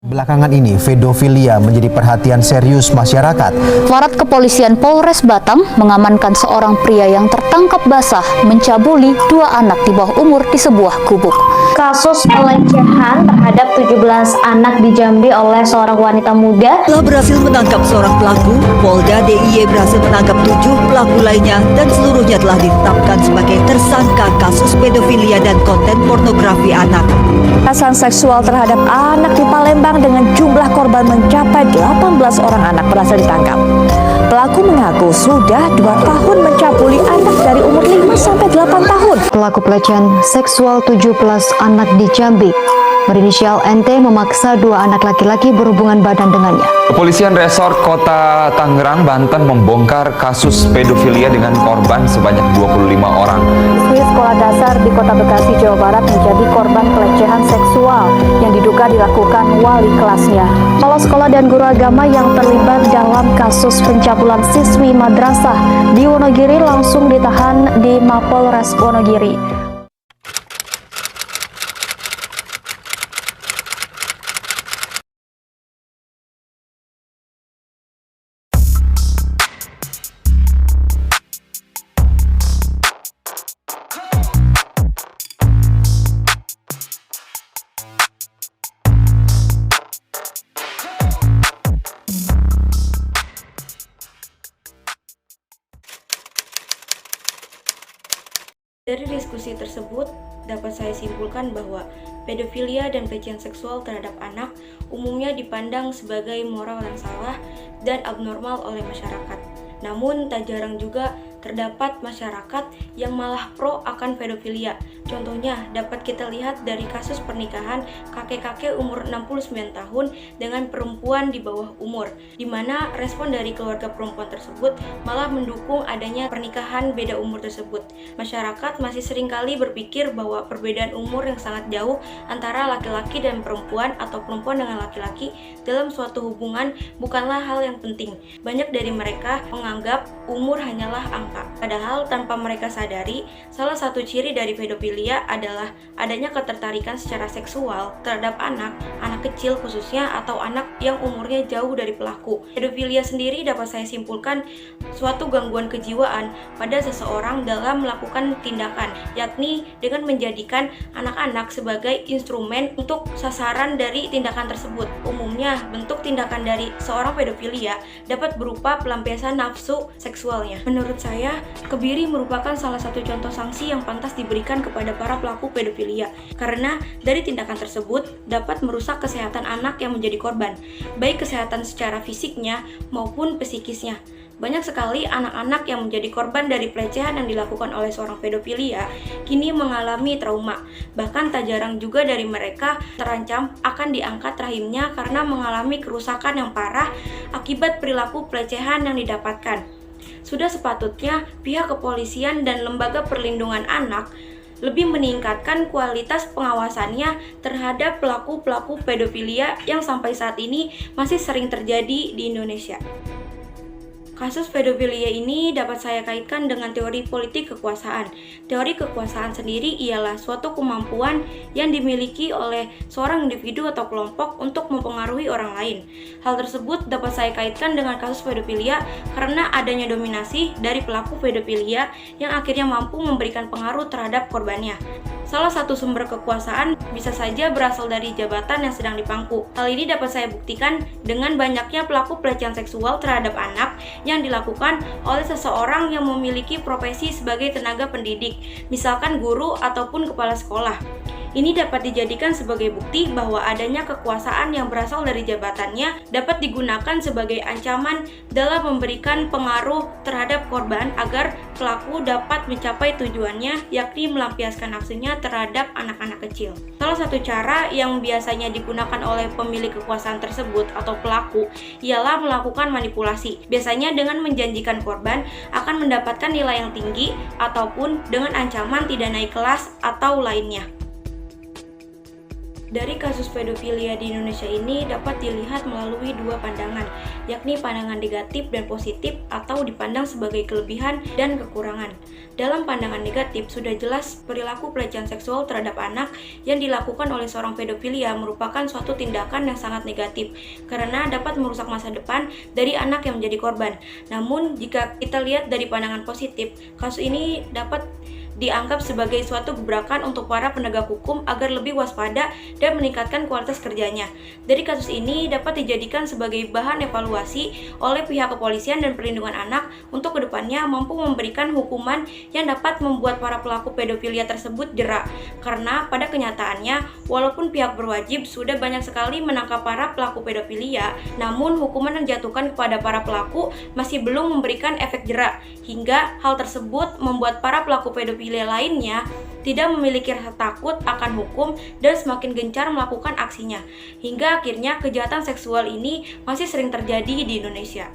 Belakangan ini, pedofilia menjadi perhatian serius masyarakat. Aparat kepolisian Polres Batang mengamankan seorang pria yang tertangkap basah mencabuli dua anak di bawah umur di sebuah gubuk. Kasus pelecehan terhadap 17 anak di Jambi oleh seorang wanita muda. Telah berhasil menangkap seorang pelaku, Polda DIY berhasil menangkap 7 pelaku lainnya dan seluruhnya telah ditetapkan sebagai tersangka kasus pedofilia dan konten pornografi anak. Kekerasan seksual terhadap anak di Palembang dengan jumlah korban mencapai 18 orang anak berhasil ditangkap. Pelaku mengaku sudah 2 tahun mencabuli anak dari umur 5 sampai 8 tahun. Pelaku pelecehan seksual 17 anak di Jambi berinisial NT memaksa 2 anak laki-laki berhubungan badan dengannya. Kepolisian Resort Kota Tangerang, Banten membongkar kasus pedofilia dengan korban sebanyak 25 orang. Siswi sekolah dasar di Kota Bekasi, Jawa Barat menjadi korban pelecehan seksual yang diduga dilakukan wali kelasnya. Kepala sekolah dan guru agama yang terlibat dalam kasus pencabulan siswi madrasah di Wonogiri langsung ditahan di Mapolres Wonogiri. Dari diskusi tersebut, dapat saya simpulkan bahwa pedofilia dan pelecehan seksual terhadap anak umumnya dipandang sebagai moral yang salah dan abnormal oleh masyarakat. Namun, tak jarang juga terdapat masyarakat yang malah pro akan pedofilia. Contohnya, dapat kita lihat dari kasus pernikahan kakek-kakek umur 69 tahun dengan perempuan di bawah umur, di mana respon dari keluarga perempuan tersebut malah mendukung adanya pernikahan beda umur tersebut. Masyarakat masih seringkali berpikir bahwa perbedaan umur yang sangat jauh antara laki-laki dan perempuan atau perempuan dengan laki-laki dalam suatu hubungan bukanlah hal yang penting. Banyak dari mereka menganggap umur hanyalah angka. Padahal tanpa mereka sadari, salah satu ciri dari pedofilia adalah adanya ketertarikan secara seksual terhadap anak kecil khususnya atau anak yang umurnya jauh dari pelaku. Pedofilia sendiri dapat saya simpulkan suatu gangguan kejiwaan pada seseorang dalam melakukan tindakan, yakni dengan menjadikan anak-anak sebagai instrumen untuk sasaran dari tindakan tersebut. Umumnya, bentuk tindakan dari seorang pedofilia dapat berupa pelampiasan nafsu seksualnya. Menurut saya, kebiri merupakan salah satu contoh sanksi yang pantas diberikan kepada para pelaku pedofilia, karena dari tindakan tersebut dapat merusak kesehatan anak yang menjadi korban, baik kesehatan secara fisiknya maupun psikisnya. Banyak sekali anak-anak yang menjadi korban dari pelecehan yang dilakukan oleh seorang pedofilia kini mengalami trauma. Bahkan tak jarang juga dari mereka terancam akan diangkat rahimnya karena mengalami kerusakan yang parah akibat perilaku pelecehan yang didapatkan. Sudah sepatutnya pihak kepolisian dan lembaga perlindungan anak lebih meningkatkan kualitas pengawasannya terhadap pelaku-pelaku pedofilia yang sampai saat ini masih sering terjadi di Indonesia. Kasus pedofilia ini dapat saya kaitkan dengan teori politik kekuasaan. Teori kekuasaan sendiri ialah suatu kemampuan yang dimiliki oleh seorang individu atau kelompok untuk mempengaruhi orang lain. Hal tersebut dapat saya kaitkan dengan kasus pedofilia karena adanya dominasi dari pelaku pedofilia yang akhirnya mampu memberikan pengaruh terhadap korbannya. Salah satu sumber kekuasaan bisa saja berasal dari jabatan yang sedang dipangku. Hal ini dapat saya buktikan dengan banyaknya pelaku pelecehan seksual terhadap anak yang dilakukan oleh seseorang yang memiliki profesi sebagai tenaga pendidik, misalkan guru ataupun kepala sekolah. Ini dapat dijadikan sebagai bukti bahwa adanya kekuasaan yang berasal dari jabatannya dapat digunakan sebagai ancaman dalam memberikan pengaruh terhadap korban agar pelaku dapat mencapai tujuannya, yakni melampiaskan nafsunya terhadap anak-anak kecil. Salah satu cara yang biasanya digunakan oleh pemilik kekuasaan tersebut atau pelaku ialah melakukan manipulasi. Biasanya dengan menjanjikan korban akan mendapatkan nilai yang tinggi ataupun dengan ancaman tidak naik kelas atau lainnya. Dari kasus pedofilia di Indonesia ini dapat dilihat melalui dua pandangan, yakni pandangan negatif dan positif atau dipandang sebagai kelebihan dan kekurangan. Dalam pandangan negatif, sudah jelas perilaku pelecehan seksual terhadap anak yang dilakukan oleh seorang pedofilia merupakan suatu tindakan yang sangat negatif karena dapat merusak masa depan dari anak yang menjadi korban. Namun, jika kita lihat dari pandangan positif, kasus ini dapat dianggap sebagai suatu gebrakan untuk para penegak hukum agar lebih waspada dan meningkatkan kualitas kerjanya. Dari kasus ini dapat dijadikan sebagai bahan evaluasi oleh pihak kepolisian dan perlindungan anak untuk kedepannya mampu memberikan hukuman yang dapat membuat para pelaku pedofilia tersebut jera. Karena pada kenyataannya, walaupun pihak berwajib sudah banyak sekali menangkap para pelaku pedofilia, namun hukuman yang dijatuhkan kepada para pelaku masih belum memberikan efek jera, hingga hal tersebut membuat para pelaku pedofilia lainnya tidak memiliki rasa takut akan hukum dan semakin gencar melakukan aksinya, hingga akhirnya kejahatan seksual ini masih sering terjadi di Indonesia.